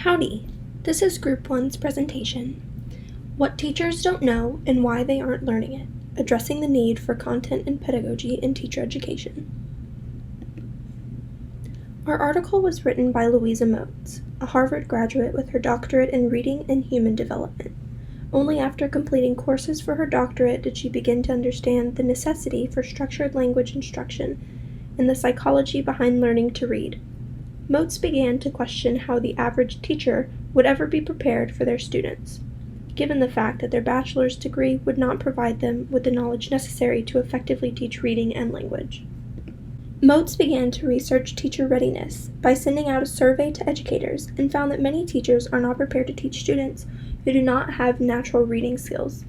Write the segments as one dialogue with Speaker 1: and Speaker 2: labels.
Speaker 1: Howdy, this is Group 1's presentation, What Teachers Don't Know and Why They Aren't Learning It, Addressing the Need for Content and Pedagogy in Teacher Education. Our article was written by Louisa Moats, a Harvard graduate with her doctorate in reading and human development. Only after completing courses for her doctorate did she begin to understand the necessity for structured language instruction and the psychology behind learning to read. Moats began to question how the average teacher would ever be prepared for their students, given the fact that their bachelor's degree would not provide them with the knowledge necessary to effectively teach reading and language. Moats began to research teacher readiness by sending out a survey to educators and found that many teachers are not prepared to teach students who do not have natural reading skills.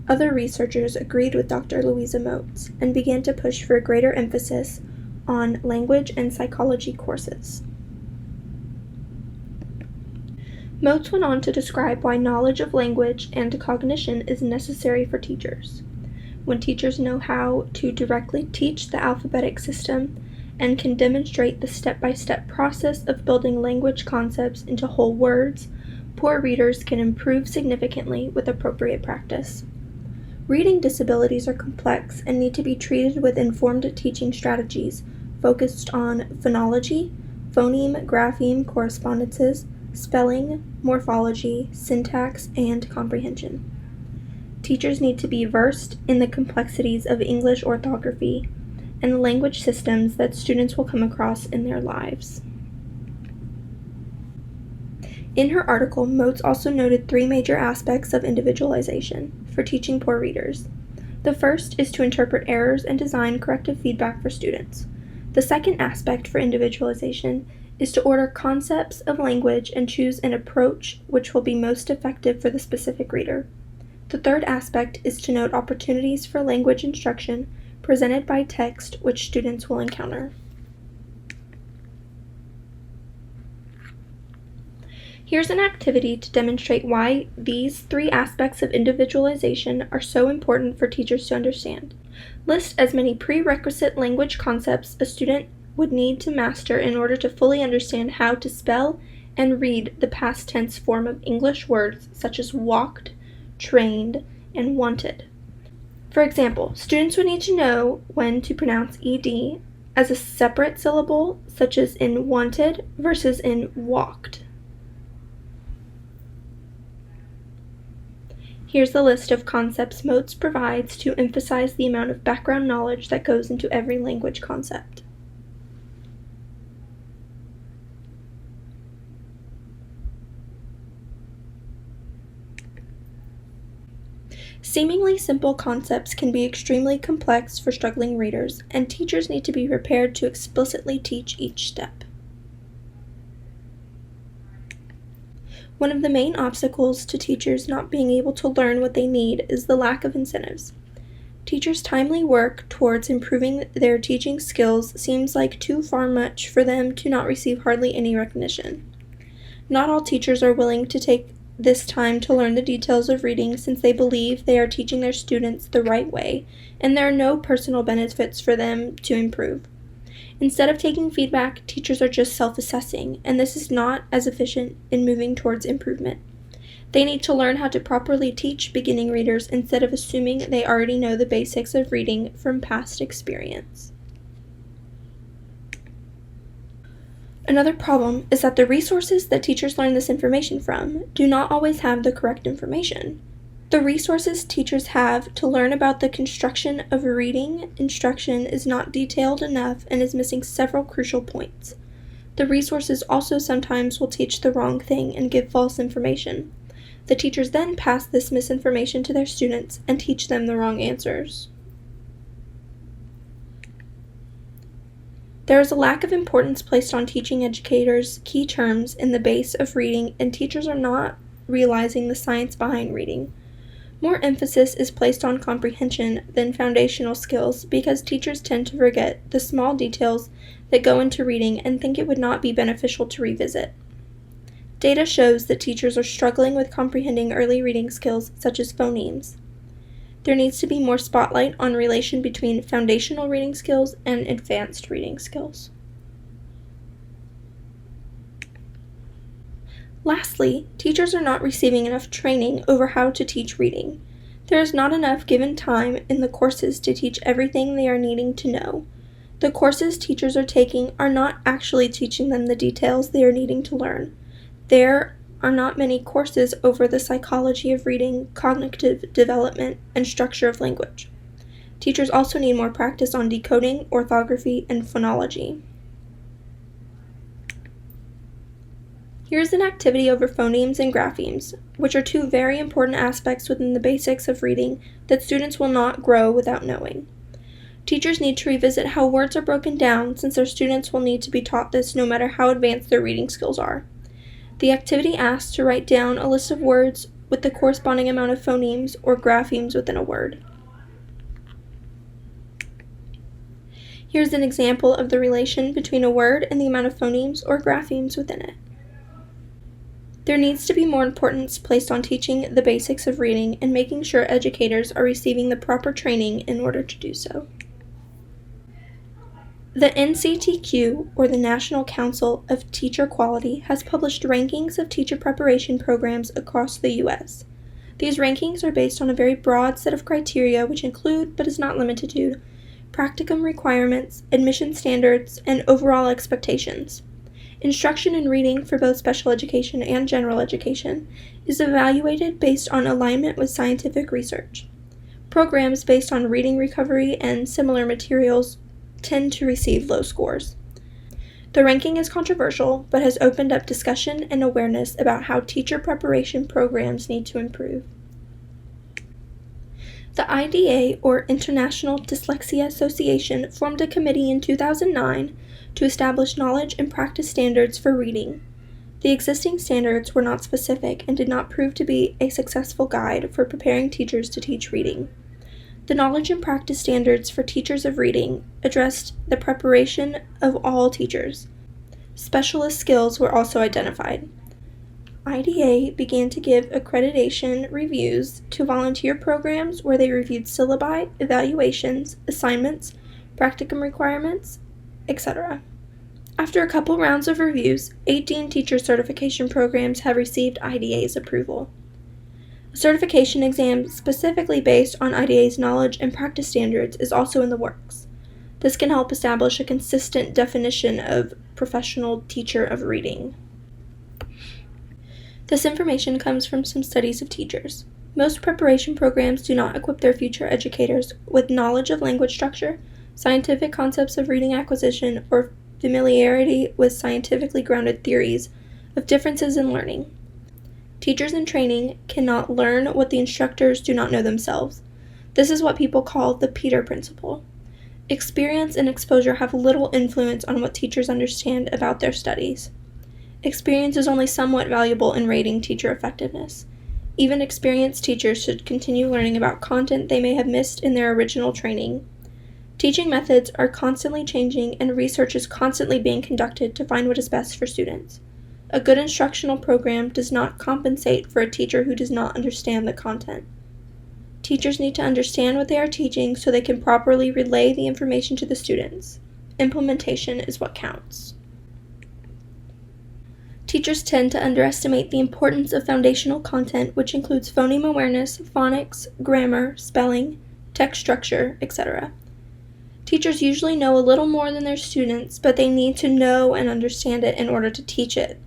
Speaker 1: Other researchers agreed with Dr. Louisa Moats and began to push for a greater emphasis on language and psychology courses. Moats went on to describe why knowledge of language and cognition is necessary for teachers. When teachers know how to directly teach the alphabetic system and can demonstrate the step-by-step process of building language concepts into whole words, poor readers can improve significantly with appropriate practice. Reading disabilities are complex and need to be treated with informed teaching strategies focused on phonology, phoneme, grapheme correspondences, spelling, morphology, syntax, and comprehension. Teachers need to be versed in the complexities of English orthography and the language systems that students will come across in their lives. In her article, Moats also noted three major aspects of individualization for teaching poor readers. The first is to interpret errors and design corrective feedback for students. The second aspect for individualization is to order concepts of language and choose an approach which will be most effective for the specific reader. The third aspect is to note opportunities for language instruction presented by text which students will encounter. Here's an activity to demonstrate why these three aspects of individualization are so important for teachers to understand. List as many prerequisite language concepts a student would need to master in order to fully understand how to spell and read the past tense form of English words such as walked, trained, and wanted. For example, students would need to know when to pronounce ed as a separate syllable, such as in wanted versus in walked. Here's the list of concepts Moats provides to emphasize the amount of background knowledge that goes into every language concept. Seemingly simple concepts can be extremely complex for struggling readers, and teachers need to be prepared to explicitly teach each step. One of the main obstacles to teachers not being able to learn what they need is the lack of incentives. Teachers' timely work towards improving their teaching skills seems like too far much for them to not receive hardly any recognition. Not all teachers are willing to take this time to learn the details of reading since they believe they are teaching their students the right way, and there are no personal benefits for them to improve. Instead of taking feedback, teachers are just self-assessing, and this is not as efficient in moving towards improvement. They need to learn how to properly teach beginning readers instead of assuming they already know the basics of reading from past experience. Another problem is that the resources that teachers learn this information from do not always have the correct information. The resources teachers have to learn about the construction of reading instruction is not detailed enough and is missing several crucial points. The resources also sometimes will teach the wrong thing and give false information. The teachers then pass this misinformation to their students and teach them the wrong answers. There is a lack of importance placed on teaching educators key terms in the base of reading, and teachers are not realizing the science behind reading. More emphasis is placed on comprehension than foundational skills because teachers tend to forget the small details that go into reading and think it would not be beneficial to revisit. Data shows that teachers are struggling with comprehending early reading skills such as phonemes. There needs to be more spotlight on relation between foundational reading skills and advanced reading skills. Lastly, teachers are not receiving enough training over how to teach reading. There is not enough given time in the courses to teach everything they are needing to know. The courses teachers are taking are not actually teaching them the details they are needing to learn. There are not many courses over the psychology of reading, cognitive development, and structure of language. Teachers also need more practice on decoding, orthography, and phonology. Here's an activity over phonemes and graphemes, which are two very important aspects within the basics of reading that students will not grow without knowing. Teachers need to revisit how words are broken down since their students will need to be taught this no matter how advanced their reading skills are. The activity asks to write down a list of words with the corresponding amount of phonemes or graphemes within a word. Here's an example of the relation between a word and the amount of phonemes or graphemes within it. There needs to be more importance placed on teaching the basics of reading and making sure educators are receiving the proper training in order to do so. The NCTQ, or the National Council of Teacher Quality, has published rankings of teacher preparation programs across the U.S. These rankings are based on a very broad set of criteria which include, but is not limited to, practicum requirements, admission standards, and overall expectations. Instruction in reading for both special education and general education is evaluated based on alignment with scientific research. Programs based on reading recovery and similar materials tend to receive low scores. The ranking is controversial, but has opened up discussion and awareness about how teacher preparation programs need to improve. The IDA, or International Dyslexia Association, formed a committee in 2009 to establish knowledge and practice standards for reading. The existing standards were not specific and did not prove to be a successful guide for preparing teachers to teach reading. The knowledge and practice standards for teachers of reading addressed the preparation of all teachers. Specialist skills were also identified. IDA began to give accreditation reviews to volunteer programs where they reviewed syllabi, evaluations, assignments, practicum requirements, etc. After a couple rounds of reviews, 18 teacher certification programs have received IDA's approval. A certification exam specifically based on IDA's knowledge and practice standards is also in the works. This can help establish a consistent definition of professional teacher of reading. This information comes from some studies of teachers. Most preparation programs do not equip their future educators with knowledge of language structure, scientific concepts of reading acquisition, or familiarity with scientifically grounded theories of differences in learning. Teachers in training cannot learn what the instructors do not know themselves. This is what people call the Peter Principle. Experience and exposure have little influence on what teachers understand about their studies. Experience is only somewhat valuable in rating teacher effectiveness. Even experienced teachers should continue learning about content they may have missed in their original training. Teaching methods are constantly changing and research is constantly being conducted to find what is best for students. A good instructional program does not compensate for a teacher who does not understand the content. Teachers need to understand what they are teaching so they can properly relay the information to the students. Implementation is what counts. Teachers tend to underestimate the importance of foundational content, which includes phoneme awareness, phonics, grammar, spelling, text structure, etc. Teachers usually know a little more than their students, but they need to know and understand it in order to teach it.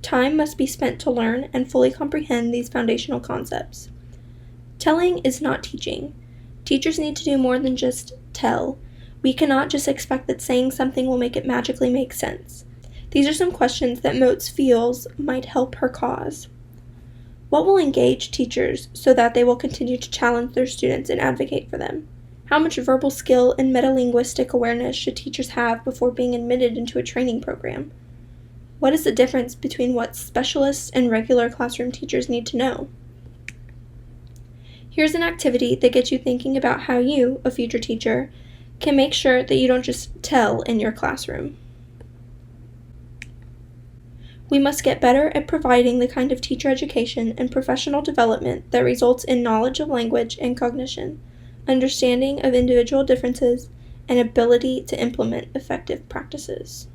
Speaker 1: Time must be spent to learn and fully comprehend these foundational concepts. Telling is not teaching. Teachers need to do more than just tell. We cannot just expect that saying something will make it magically make sense. These are some questions that Motes feels might help her cause. What will engage teachers so that they will continue to challenge their students and advocate for them? How much verbal skill and metalinguistic awareness should teachers have before being admitted into a training program? What is the difference between what specialists and regular classroom teachers need to know? Here's an activity that gets you thinking about how you, a future teacher, can make sure that you don't just tell in your classroom. We must get better at providing the kind of teacher education and professional development that results in knowledge of language and cognition, understanding of individual differences, and ability to implement effective practices.